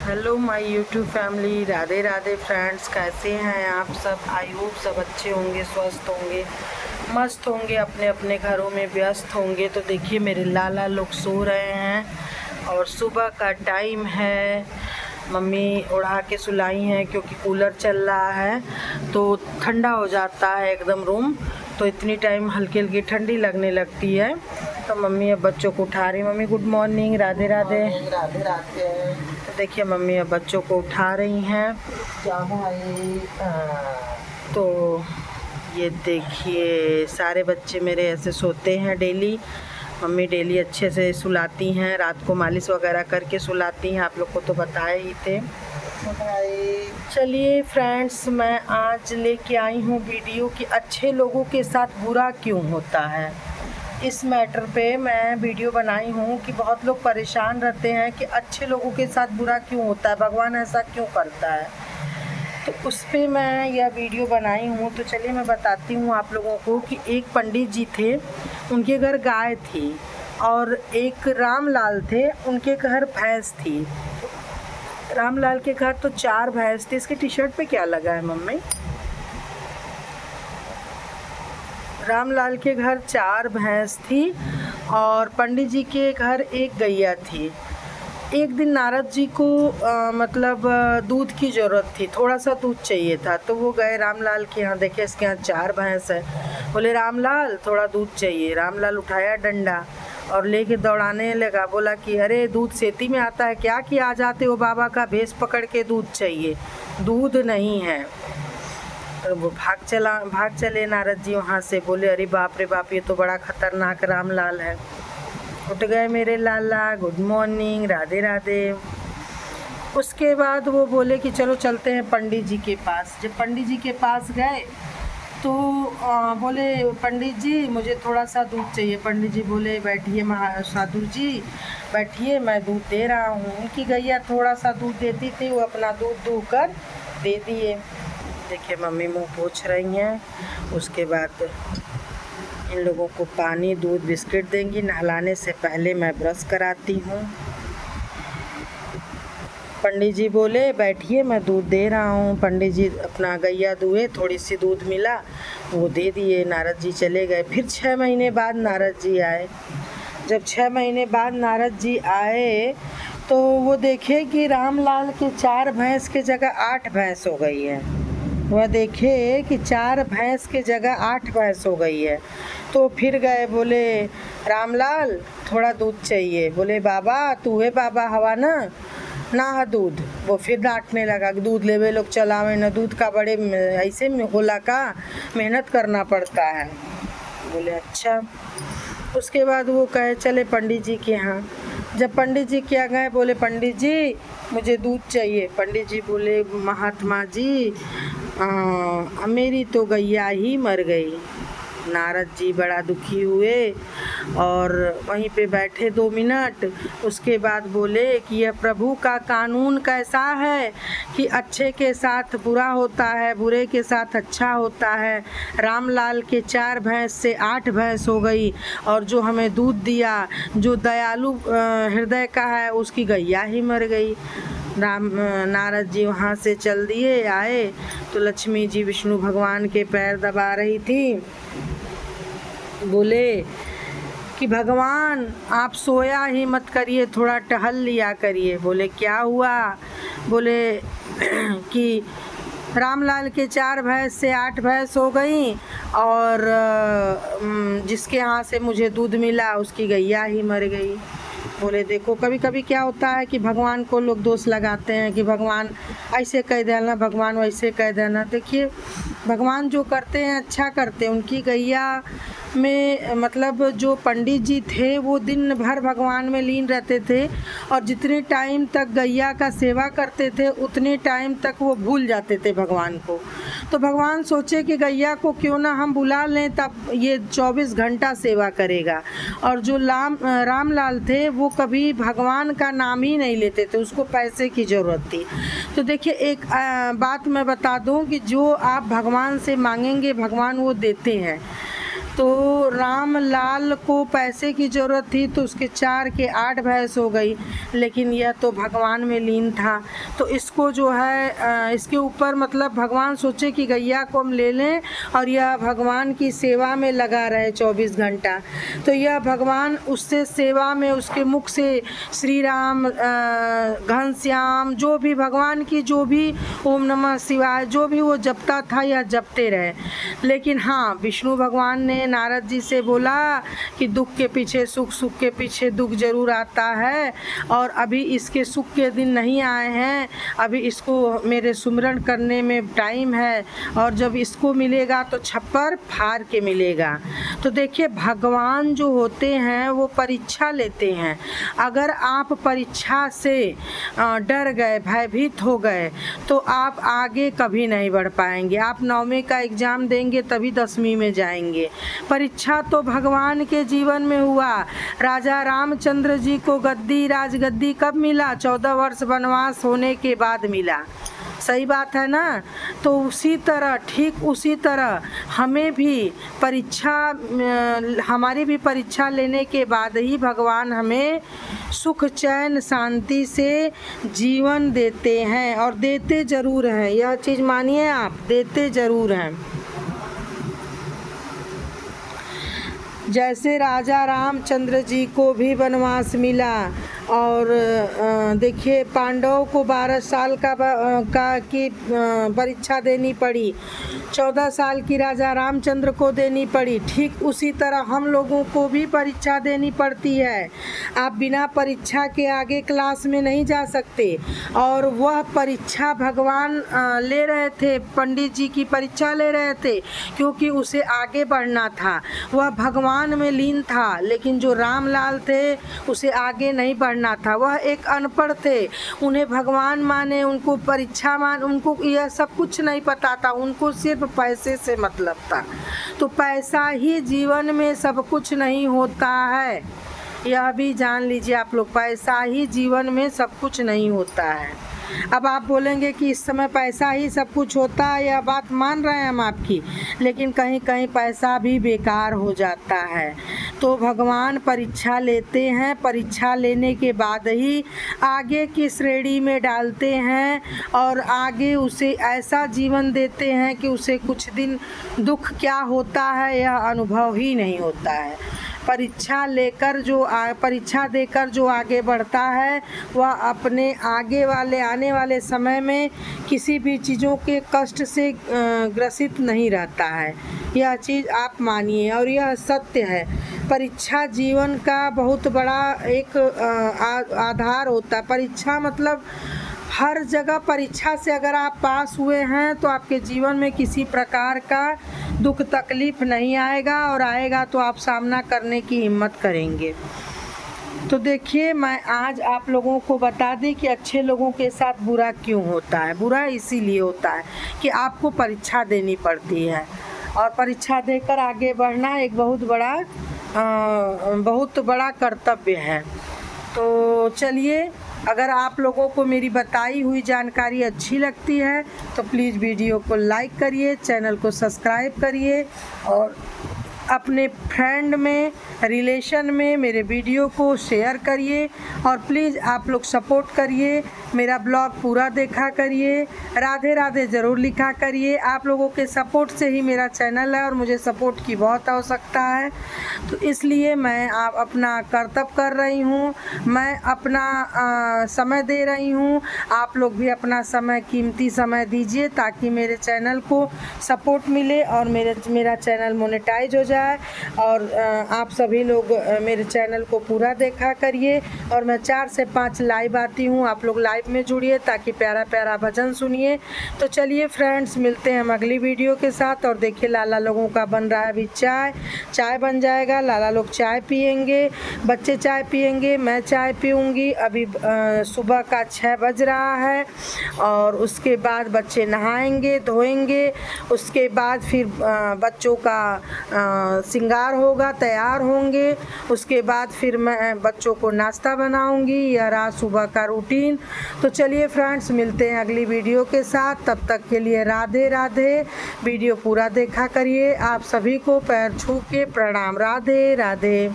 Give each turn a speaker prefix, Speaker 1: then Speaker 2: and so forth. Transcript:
Speaker 1: Hello my YouTube family, Radhe Radhe friends. कैसे हैं आप सब? आई होप सब अच्छे होंगे, स्वस्थ होंगे, मस्त होंगे, अपने अपने घरों में व्यस्त होंगे। तो देखिए मेरे लाला लोग सो रहे हैं और सुबह का टाइम है। मम्मी उड़ा के सुलाई हैं क्योंकि कूलर चल रहा है तो ठंडा हो जाता है एकदम रूम, तो इतनी टाइम हल्की हल्की ठंडी लगने लगती है। तो मम्मी अब बच्चों को उठा रही। Mummy good morning, Radhe Radhe.
Speaker 2: Radhe Radhe.
Speaker 1: तो देखिए मम्मी अब बच्चों को उठा रही हैं।
Speaker 2: क्या भाई?
Speaker 1: तो ये देखिए सारे बच्चे मेरे ऐसे सोते हैं डेली। मम्मी डेली अच्छे से सुलाती हैं, रात को मालिश वगैरह करके सुलाती हैं, आप लोग को तो बताए ही थे। चलिए फ्रेंड्स, मैं आज लेके आई हूँ वीडियो कि अच्छे लोगों के साथ बुरा क्यों होता है। इस मैटर पे मैं वीडियो बनाई हूँ कि बहुत लोग परेशान रहते हैं कि अच्छे लोगों के साथ बुरा क्यों होता है, भगवान ऐसा क्यों करता है। तो उस पे मैं यह वीडियो बनाई हूँ। तो चलिए मैं बताती हूँ आप लोगों को कि एक पंडित जी थे, उनके घर गाय थी, और एक रामलाल थे, उनके घर भैंस थी। रामलाल के घर तो 4 भैंस थी। इसके टी शर्ट पे क्या लगा है मम्मी? रामलाल के घर 4 भैंस थी और पंडित जी के घर एक गैया थी। एक दिन नारद जी को दूध की ज़रूरत थी, थोड़ा सा दूध चाहिए था। तो वो गए रामलाल के यहाँ, देखे इसके यहाँ 4 भैंस है। बोले रामलाल थोड़ा दूध चाहिए। रामलाल उठाया डंडा और लेके दौड़ाने लगा। बोला कि अरे दूध सेती में आता है क्या कि आ जाते हो बाबा का भेष पकड़ के दूध चाहिए, दूध नहीं है। तो वो भाग चले नारद जी वहाँ से। बोले अरे बाप रे बाप, ये तो बड़ा खतरनाक रामलाल है। उठ गए मेरे लाला, गुड मॉर्निंग, राधे राधे। उसके बाद वो बोले कि चलो चलते हैं पंडित जी के पास। जब पंडित जी के पास गए तो बोले पंडित जी मुझे थोड़ा सा दूध चाहिए। पंडित जी बोले बैठिए साधु जी, बैठिए, मैं दूध दे रहा हूँ। उनकी गैया थोड़ा सा दूध देती थी, वो अपना दूध दूह कर दे दिए। देखिए मम्मी मुंह पोंछ रही हैं। उसके बाद इन लोगों को पानी, दूध, बिस्किट देंगी। नहलाने से पहले मैं ब्रश कराती हूँ। पंडित जी बोले बैठिए, मैं दूध दे रहा हूँ। पंडित जी अपना गैया दुए, थोड़ी सी दूध मिला, वो दे दिए। नारद जी चले गए। फिर 6 महीने बाद नारद जी आए। जब 6 महीने बाद नारद जी आए तो वो देखे कि रामलाल के 4 भैंस के जगह 8 भैंस हो गई है। वह देखे कि 4 भैंस के जगह 8 भैंस हो गई है। तो फिर गए, बोले रामलाल थोड़ा दूध चाहिए। बोले बाबा तू है बाबा हवा ना है दूध। वो फिर डांटने लगा कि दूध लेवे लोग चलावे न, दूध का बड़े ऐसे में होला का, मेहनत करना पड़ता है। बोले अच्छा। उसके बाद वो कहे चले पंडित जी के यहाँ। जब पंडित जी के यहाँ गए, बोले पंडित जी मुझे दूध चाहिए। पंडित जी बोले महात्मा जी मेरी तो गैया ही मर गई। नारद जी बड़ा दुखी हुए और वहीं पे बैठे 2 मिनट। उसके बाद बोले कि यह प्रभु का कानून कैसा है कि अच्छे के साथ बुरा होता है, बुरे के साथ अच्छा होता है। रामलाल के 4 भैंस से 8 भैंस हो गई और जो हमें दूध दिया, जो दयालु हृदय का है, उसकी गैया ही मर गई। नारद जी वहाँ से चल दिए। आए तो लक्ष्मी जी विष्णु भगवान के पैर दबा रही थी। बोले कि भगवान आप सोया ही मत करिए, थोड़ा टहल लिया करिए। बोले क्या हुआ? बोले कि रामलाल के 4 भैंस से 8 भैंस हो गई और जिसके यहाँ से मुझे दूध मिला उसकी गैया ही मर गई। बोले देखो कभी कभी क्या होता है कि भगवान को लोग दोष लगाते हैं कि भगवान ऐसे कह देना, भगवान वैसे कह देना। देखिए भगवान जो करते हैं अच्छा करते हैं। उनकी गैया में जो पंडित जी थे वो दिन भर भगवान में लीन रहते थे और जितने टाइम तक गैया का सेवा करते थे उतने टाइम तक वो भूल जाते थे भगवान को। तो भगवान सोचे कि गैया को क्यों ना हम बुला लें, तब ये 24 घंटा सेवा करेगा। और जो रामलाल थे वो कभी भगवान का नाम ही नहीं लेते थे, उसको पैसे की ज़रूरत थी। तो देखिए एक बात मैं बता दूं कि जो आप भगवान से मांगेंगे भगवान वो देते हैं। तो राम लाल को पैसे की ज़रूरत थी तो उसके 4 के 8 भैंस हो गई, लेकिन यह तो भगवान में लीन था। तो इसको जो है इसके ऊपर मतलब भगवान सोचे कि गैया को हम ले लें और यह भगवान की सेवा में लगा रहे 24 घंटा। तो यह भगवान उससे सेवा में, उसके मुख से श्री राम, घनश्याम, जो भी भगवान की जो भी ओम नमः शिवाय जो भी वो जपता था या जपते रहे। लेकिन हाँ, विष्णु भगवान ने नारद जी से बोला कि दुख के पीछे सुख, सुख के पीछे दुख जरूर आता है, और अभी इसके सुख के दिन नहीं आए हैं, अभी इसको मेरे सुमिरन करने में टाइम है, और जब इसको मिलेगा तो छप्पर फाड़ के मिलेगा। तो देखिए, भगवान जो होते हैं वो परीक्षा लेते हैं। अगर आप परीक्षा से डर गए, भयभीत हो गए, तो आप आगे कभी नहीं बढ़ पाएंगे। आप 9वीं का एग्ज़ाम देंगे तभी 10वीं में जाएंगे। परीक्षा तो भगवान के जीवन में हुआ। राजा रामचंद्र जी को गद्दी, राजगद्दी कब मिला? 14 वर्ष वनवास होने के बाद मिला। सही बात है ना? तो उसी तरह, ठीक उसी तरह हमें भी परीक्षा, हमारी भी परीक्षा लेने के बाद ही भगवान हमें सुख, चैन, शांति से जीवन देते हैं, और देते ज़रूर हैं। यह चीज़ मानिए आप, देते ज़रूर हैं। जैसे राजा रामचंद्र जी को भी वनवास मिला, और देखिए पांडवों को 12 साल की परीक्षा देनी पड़ी, 14 साल की राजा रामचंद्र को देनी पड़ी। ठीक उसी तरह हम लोगों को भी परीक्षा देनी पड़ती है। आप बिना परीक्षा के आगे क्लास में नहीं जा सकते, और वह परीक्षा भगवान ले रहे थे, पंडित जी की परीक्षा ले रहे थे, क्योंकि उसे आगे बढ़ना था। वह भगवान में लीन था, लेकिन जो रामलाल थे उसे आगे नहीं बढ़ना था। वह एक अनपढ़ थे, उन्हें भगवान माने, उनको परीक्षा मान, उनको यह सब कुछ नहीं पता था, उनको सिर्फ पैसे से मतलब था। तो पैसा ही जीवन में सब कुछ नहीं होता है, यह भी जान लीजिए आप लोग। पैसा ही जीवन में सब कुछ नहीं होता है। अब आप बोलेंगे कि इस समय पैसा ही सब कुछ होता है, यह बात मान रहे हैं हम आपकी, लेकिन कहीं कहीं पैसा भी बेकार हो जाता है। तो भगवान परीक्षा लेते हैं, परीक्षा लेने के बाद ही आगे की श्रेणी में डालते हैं, और आगे उसे ऐसा जीवन देते हैं कि उसे कुछ दिन दुख क्या होता है यह अनुभव ही नहीं होता है। परीक्षा देकर जो आगे बढ़ता है, वह अपने आने वाले समय में किसी भी चीज़ों के कष्ट से ग्रसित नहीं रहता है। यह चीज़ आप मानिए, और यह सत्य है। परीक्षा जीवन का बहुत बड़ा एक आधार होता है। परीक्षा मतलब हर जगह परीक्षा से अगर आप पास हुए हैं तो आपके जीवन में किसी प्रकार का दुख तकलीफ नहीं आएगा, और आएगा तो आप सामना करने की हिम्मत करेंगे। तो देखिए, मैं आज आप लोगों को बता दें कि अच्छे लोगों के साथ बुरा क्यों होता है। बुरा इसीलिए होता है कि आपको परीक्षा देनी पड़ती है, और परीक्षा देकर आगे बढ़ना एक बहुत बड़ा कर्तव्य है। तो चलिए, अगर आप लोगों को मेरी बताई हुई जानकारी अच्छी लगती है तो प्लीज़ वीडियो को लाइक करिए, चैनल को सब्सक्राइब करिए, और अपने फ्रेंड में, रिलेशन में मेरे वीडियो को शेयर करिए, और प्लीज़ आप लोग सपोर्ट करिए। मेरा ब्लॉग पूरा देखा करिए, राधे राधे ज़रूर लिखा करिए। आप लोगों के सपोर्ट से ही मेरा चैनल है, और मुझे सपोर्ट की बहुत आवश्यकता है। तो इसलिए मैं अपना कर्तव्य कर रही हूँ, मैं अपना समय दे रही हूँ। आप लोग भी अपना समय, कीमती समय दीजिए, ताकि मेरे चैनल को सपोर्ट मिले और मेरा चैनल मोनेटाइज हो जाए। और आप सभी लोग मेरे चैनल को पूरा देखा करिए, और मैं 4 से 5 लाइव आती हूँ। आप लोग लाइव में जुड़िए ताकि प्यारा प्यारा भजन सुनिए। तो चलिए फ्रेंड्स, मिलते हैं हम अगली वीडियो के साथ। और देखिए, लाला लोगों का बन रहा है अभी चाय बन जाएगा। लाला लोग चाय पियेंगे, बच्चे चाय पियेंगे, मैं चाय पीऊँगी। अभी सुबह का 6 बज रहा है, और उसके बाद बच्चे नहाएंगे, धोएंगे। उसके बाद फिर बच्चों का श्रृंगार होगा, तैयार होंगे। उसके बाद फिर मैं बच्चों को नाश्ता बनाऊंगी। या रात सुबह का रूटीन। तो चलिए फ्रेंड्स, मिलते हैं अगली वीडियो के साथ। तब तक के लिए राधे राधे। वीडियो पूरा देखा करिए। आप सभी को पैर छू के प्रणाम। राधे राधे।